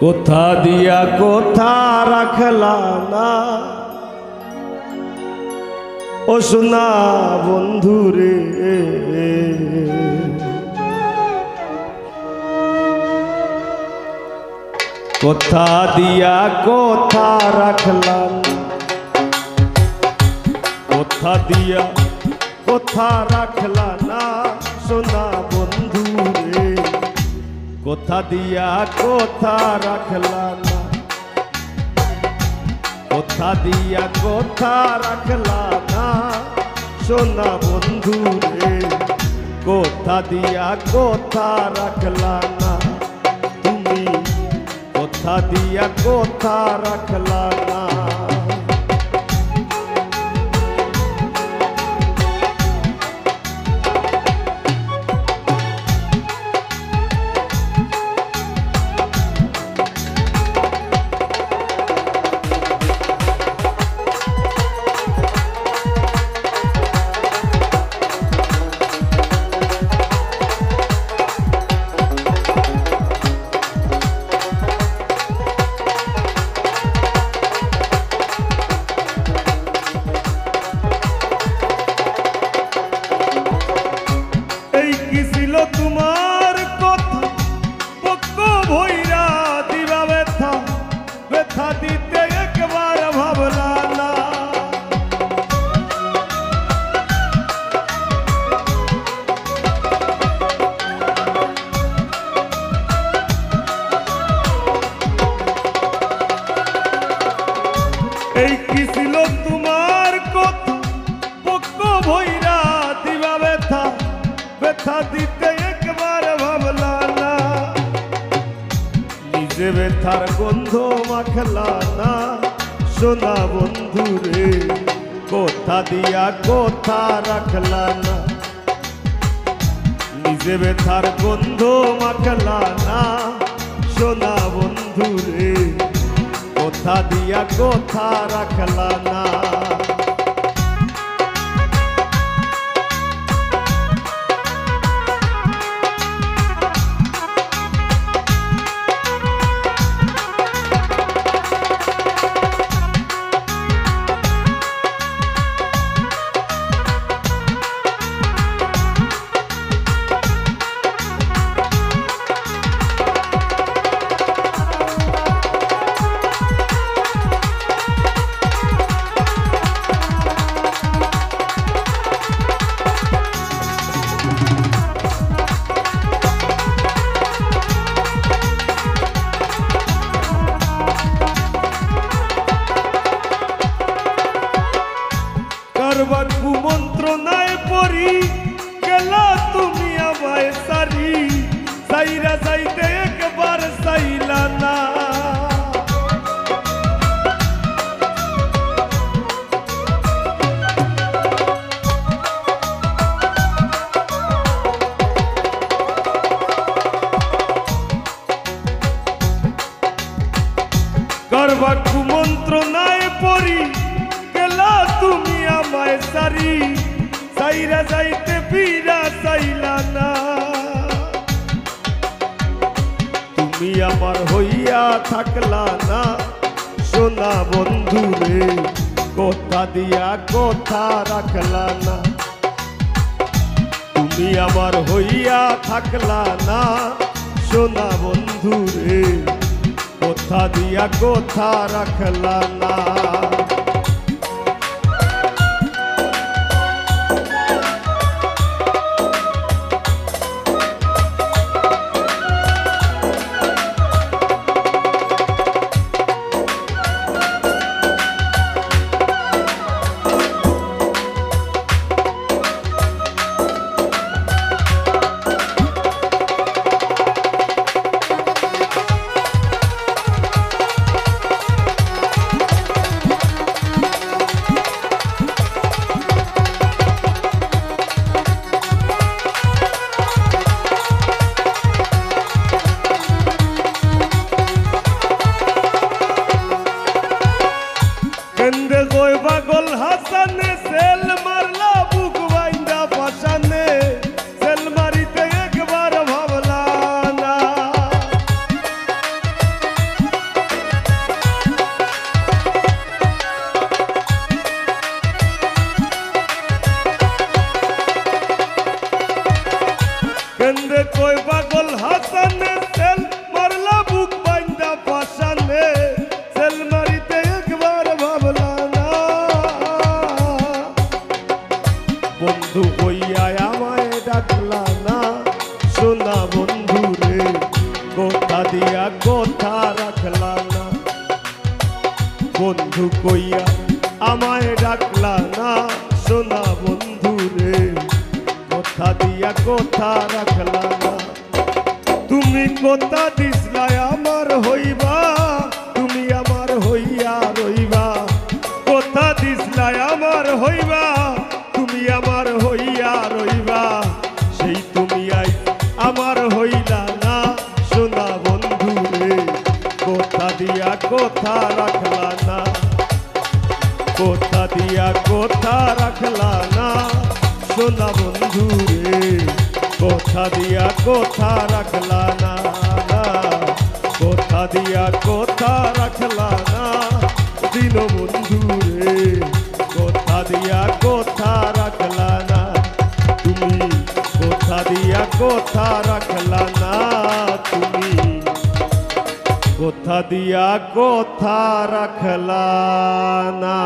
কোথা দিয়া কোথা রাখলা না ও সোনা বন্ধুরে, কোথা দিয়া কোথা রাখলাম, কোথা দিয়া কোথা রাখলা না সোনা বন্ধুরে, কোথা দিয়া কোথা রাখলা না, কোথা দিয়া কোথা রাখলা না সোনা বন্ধুরে, কোথা দিয়া কোথা রাখলা না, তুমি কোথা দিয়া কোথা রাখলা না। তোমার কথা পক্ষ ভইরা দিবা ব্যথা, ব্যথা দিতে একবার ভাবলা না, এই কি ছিল তোমার কথা পক্ষ ভইরা দিবা ব্যথা, ব্যথা দিতে একবার ভাবলা না, নিজে ব্যথার গন্ধ মাখলা না সোনা বন্ধুরে, কোথা দিয়া কোথা রাখলা না, নিজে ব্যথার গন্ধ মাখলা না সোনা বন্ধুরে, কোথা দিয়া কোথা রাখলা না। কারবার কুমন্ত্রণায় পড়ি গেলা তুমি আমায় সারি, সাইরা যাইতে একবার চাইলা না, কারবার কুমন্ত্রণায় পড়ি গেলা তুমি আমায় সারি, সাইরা যাইতে ফিরা চাইলা না, তুমি আমার হইয়া থাকলা না সোনা বন্ধুরে, কোথা দিয়া কোথা রাখলা না, তুমি আমার হইয়া থাকলা না সোনা বন্ধুরে, কোথা দিয়া কোথা রাখলা না। ওই পাগল হাসানে সেল মারলা বুক বাইন্দা পাশানে সেল মারিতে একবার ভাবলা না বন্ধু হইয়া আমায় ডাকলা না সোনা বন্ধু রে কথা দিয়া কথা রাখলা না বন্ধু কইয়া আমায় ডাকলা না সোনা বন্ধু রে কথা দিয়া কথা রাখলা না তুমি কথা দিসলাই আমার হইবা তুমি আমার হইয়া রইবা কথা দিসলাই আমার হইবা তুমি আমার হইয়া রইবা সেই তুমি আই আমার হইলা না সোনা বন্ধু রে কথা দিয়া কথা রাখলা না কথা দিয়া কথা রাখলা না সোনা বন্ধু রে কথা দিয়া কথা রাখলা না কথা দিয়া কথা রাখলা না দিন বন্ধু রে কথা দিয়া কথা রাখলা না তুমি কথা দিয়া কথা রাখলা না তুমি কথা দিয়া কথা রাখলা না